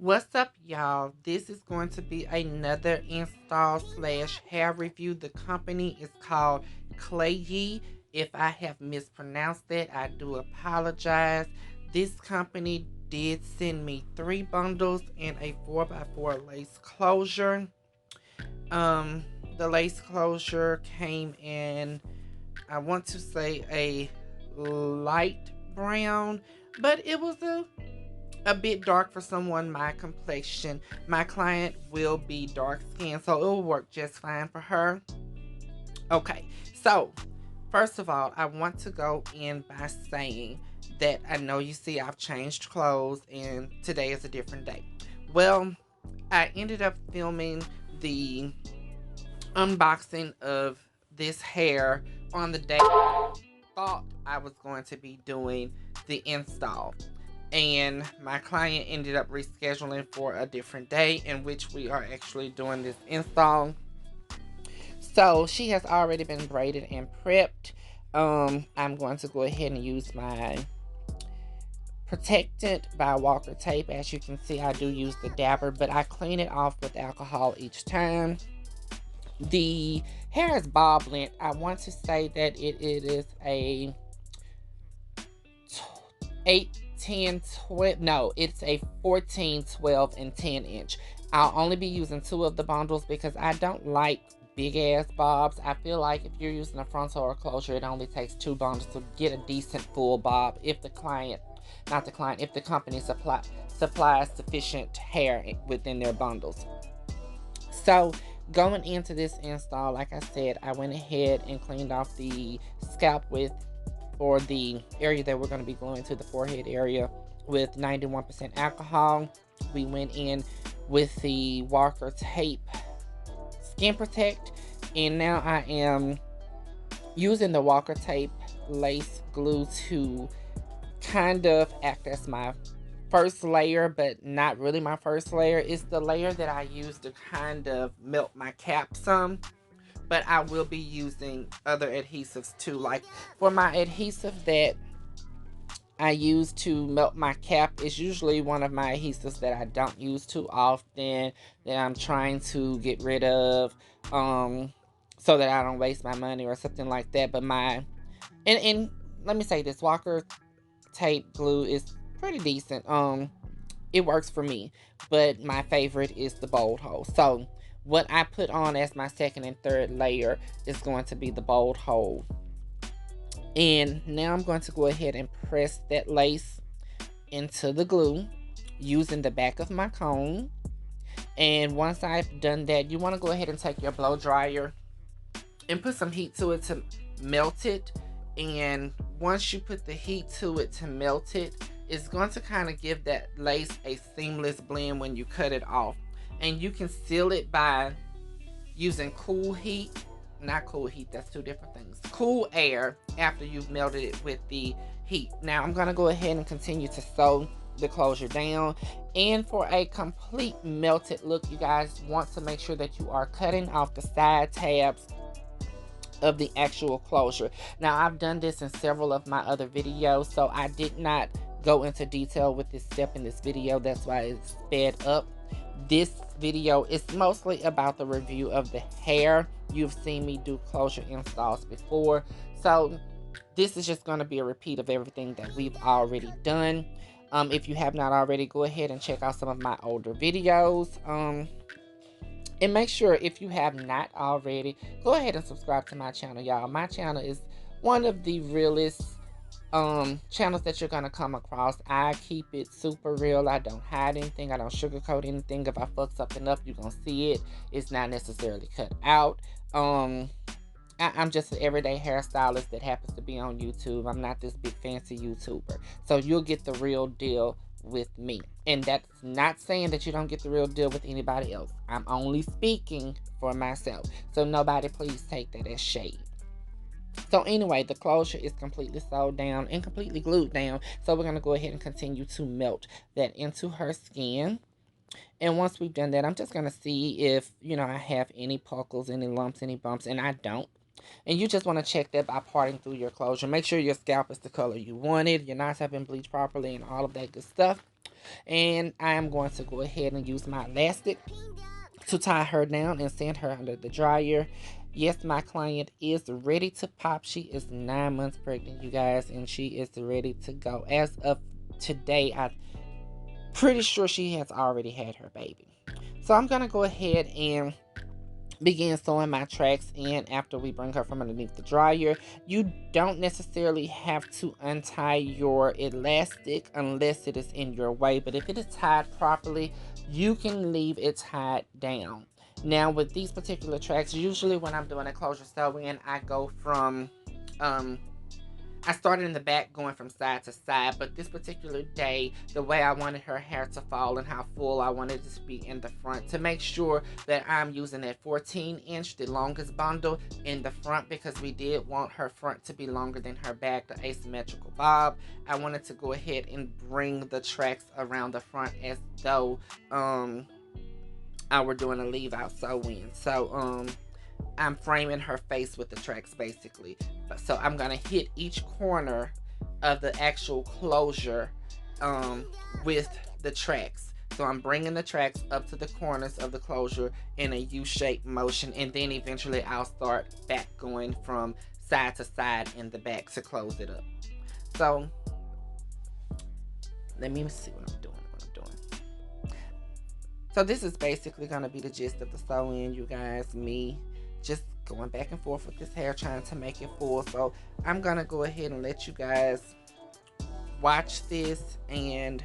What's up, y'all? This is going to be another install slash hair review. The company is called KLAIYI. If I have mispronounced it, I do apologize. This company did send me 3 bundles and a 4x4 lace closure. Um, the lace closure came in, I want to say, a light brown, but it was a bit dark for someone my complexion. My client will be dark skinned, so it will work just fine for her. Okay, so first of all, I want to go in by saying that I know you see I've changed clothes and today is a different day. Well, I ended up filming the unboxing of this hair on the day I thought I was going to be doing the install. And my client ended up rescheduling for a different day in which we are actually doing this install. So she has already been braided and prepped. I'm going to go ahead and use my protectant by Walker tape. As you can see, I do use the dabber, but I clean it off with alcohol each time. The hair is bob length. I want to say that it is a 8, 10, 12, no, it's a 14, 12, and 10 inch. I'll only be using 2 of the bundles because I don't like big ass bobs. I feel like if you're using a frontal or closure, it only takes 2 bundles to get a decent full bob if the client, not the client, if the company supplies sufficient hair within their bundles. So going into this install, like I said, I went ahead and cleaned off the scalp with, or the area that we're going to be going to, the forehead area, with 91% alcohol. We went in with the Walker tape skin protect, and now I am using the Walker tape lace glue to kind of act as my first layer, but not really my first layer. It's the layer that I use to kind of melt my cap some, but I will be using other adhesives too. Like for my adhesive that I use to melt my cap is usually one of my adhesives that I don't use too often, that I'm trying to get rid of, so that I don't waste my money or something like that. But and let me say this, Walker tape glue is pretty decent. It works for me, but my favorite is the bold hole. So what I put on as my second and third layer is going to be the bold hole. And now I'm going to go ahead and press that lace into the glue using the back of my comb. And once I've done that, you want to go ahead and take your blow dryer and put some heat to it to melt it. And once you put the heat to it to melt it, it's going to kind of give that lace a seamless blend when you cut it off. And you can seal it by using cool heat, not cool heat, that's 2 different things, cool air after you've melted it with the heat. Now I'm going to go ahead and continue to sew the closure down, and for a complete melted look, you guys want to make sure that you are cutting off the side tabs of the actual closure. Now I've done this in several of my other videos, so I did not go into detail with this step in this video. That's why it's sped up. This video is mostly about the review of the hair. You've seen me do closure installs before, so this is just going to be a repeat of everything that we've already done. If you have not already, go ahead and check out some of my older videos. And make sure, if you have not already, go ahead and subscribe to my channel, y'all. My channel is one of the realest channels that you're gonna come across. I keep it super real. I don't hide anything. I don't sugarcoat anything. If I fuck something up, you're gonna see it. It's not necessarily cut out. I'm just an everyday hairstylist that happens to be on YouTube. I'm not this big fancy YouTuber. So you'll get the real deal with me. And that's not saying that you don't get the real deal with anybody else. I'm only speaking for myself. So nobody please take that as shade. So anyway, the closure is completely sewed down and completely glued down. So we're going to go ahead and continue to melt that into her skin. And once we've done that, I'm just going to see if, I have any puckles, any lumps, any bumps, and I don't. And you just want to check that by parting through your closure. Make sure your scalp is the color you wanted, your knots have been bleached properly, and all of that good stuff. And I am going to go ahead and use my elastic to tie her down and send her under the dryer. Yes, my client is ready to pop. She is 9 months pregnant, you guys, and she is ready to go. As of today, I'm pretty sure she has already had her baby. So I'm going to go ahead and begin sewing my tracks in after we bring her from underneath the dryer. You don't necessarily have to untie your elastic unless it is in your way, but if it is tied properly, you can leave it tied down. Now with these particular tracks, usually when I'm doing a closure sewing, I go from I started in the back going from side to side, but this particular day, the way I wanted her hair to fall and how full I wanted it to be in the front, to make sure that I'm using that 14-inch, the longest bundle in the front, because we did want her front to be longer than her back, the asymmetrical bob. I wanted to go ahead and bring the tracks around the front as though I were doing a leave out sew in. So I'm framing her face with the tracks basically. So I'm gonna hit each corner of the actual closure with the tracks. So I'm bringing the tracks up to the corners of the closure in a U-shaped motion, and then eventually I'll start back going from side to side in the back to close it up. So let me see what I'm doing. So this is basically going to be the gist of the sew-in, you guys. Me just going back and forth with this hair, trying to make it full. So I'm going to go ahead and let you guys watch this. And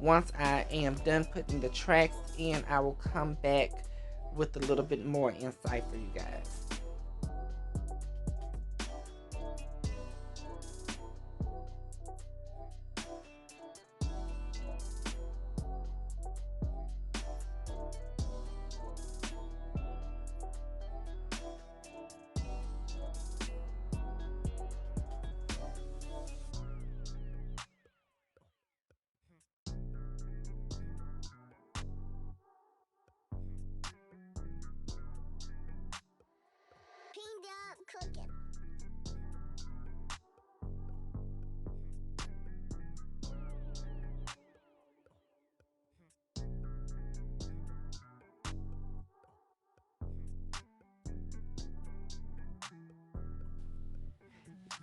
once I am done putting the tracks in, I will come back with a little bit more insight for you guys.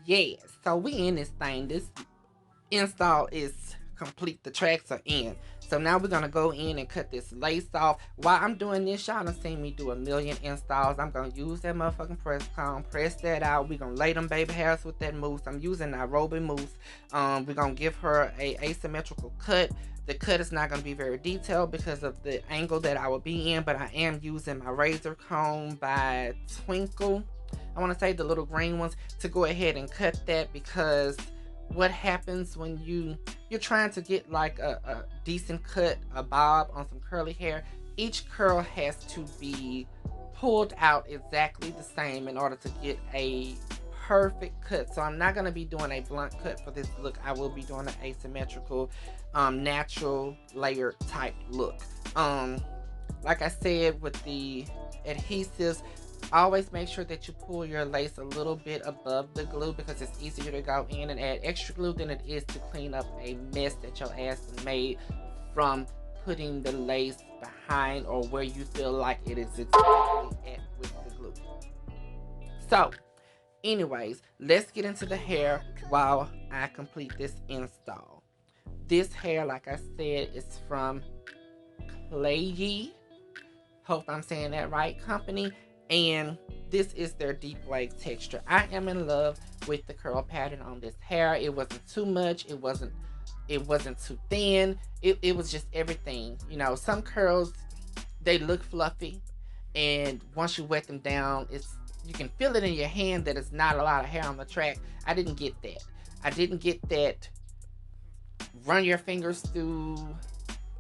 Yes, so we in this thing. This install is complete. The tracks are in. So now we're gonna go in and cut this lace off. While I'm doing this, y'all done seen me do a million installs. I'm gonna use that motherfucking press comb, press that out. We're gonna lay them baby hairs with that mousse. I'm using Nairobi mousse. We're gonna give her a asymmetrical cut. The cut is not gonna be very detailed because of the angle that I will be in, but I am using my razor comb by Twinkle. I want to say the little green ones, to go ahead and cut that, because what happens when you're trying to get like a decent cut, a bob on some curly hair, each curl has to be pulled out exactly the same in order to get a perfect cut. So I'm not going to be doing a blunt cut for this look. I will be doing an asymmetrical natural layered type look. Like I said, with the adhesives, always make sure that you pull your lace a little bit above the glue, because it's easier to go in and add extra glue than it is to clean up a mess that your ass made from putting the lace behind or where you feel like it is exactly at with the glue. So anyways, let's get into the hair while I complete this install. This hair, like I said, is from KLAIYI. Hope I'm saying that right, company. And this is their deep wave texture. I am in love with the curl pattern on this hair. It wasn't too much. It wasn't too thin. It was just everything. You know, some curls, they look fluffy, and once you wet them down, you can feel it in your hand that it's not a lot of hair on the track. I didn't get that. I didn't get that run your fingers through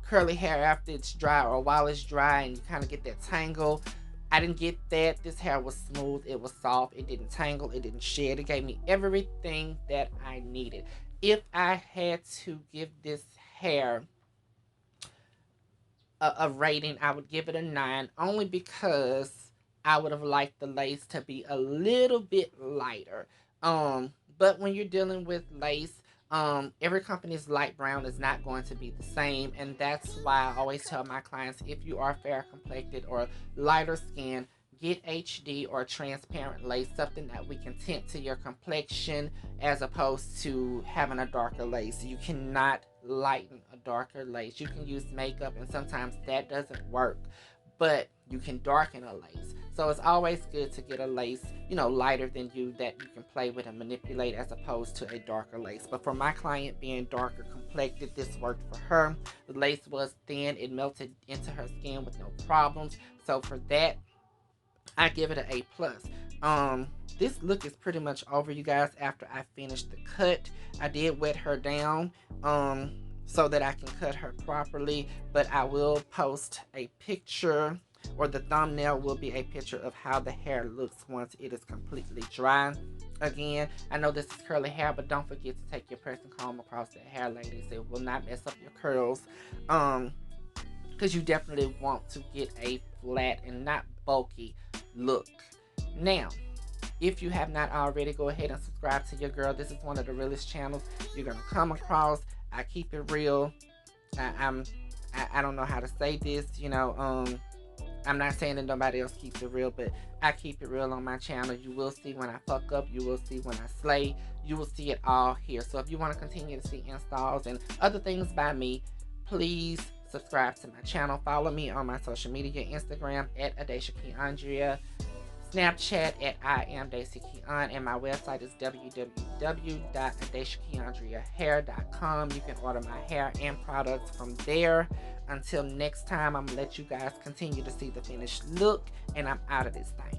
curly hair after it's dry or while it's dry and you kind of get that tangle. I didn't get that. This hair was smooth. It was soft. It didn't tangle. It didn't shed. It gave me everything that I needed. If I had to give this hair a rating, I would give it a 9, only because I would have liked the lace to be a little bit lighter. But when you're dealing with lace, Every company's light brown is not going to be the same, and that's why I always tell my clients, if you are fair complected or lighter skin, get HD or transparent lace, something that we can tint to your complexion, as opposed to having a darker lace. You cannot lighten a darker lace. You can use makeup, and sometimes that doesn't work, but you can darken a lace. So it's always good to get a lace, lighter than you, that you can play with and manipulate, as opposed to a darker lace. But for my client being darker complected, this worked for her. The lace was thin, it melted into her skin with no problems. So for that, I give it an A plus. This look is pretty much over, you guys. After I finished the cut, I did wet her down, so that I can cut her properly. But I will post a picture, or the thumbnail will be a picture of how the hair looks once it is completely dry. Again, I know this is curly hair, but don't forget to take your pressing comb across the hair, ladies. It will not mess up your curls. Because you definitely want to get a flat and not bulky look. Now, if you have not already, go ahead and subscribe to your girl. This is one of the realest channels you're gonna come across. I keep it real. I don't know how to say this, I'm not saying that nobody else keeps it real, but I keep it real on my channel. You will see when I fuck up. You will see when I slay. You will see it all here. So if you want to continue to see installs and other things by me, please subscribe to my channel. Follow me on my social media: Instagram at AdaciaKeandria, Snapchat at I am DaciaKeon, and my website is www.AdaciaKeandriahair.com. You can order my hair and products from there. Until next time, I'm gonna let you guys continue to see the finished look, and I'm out of this thing.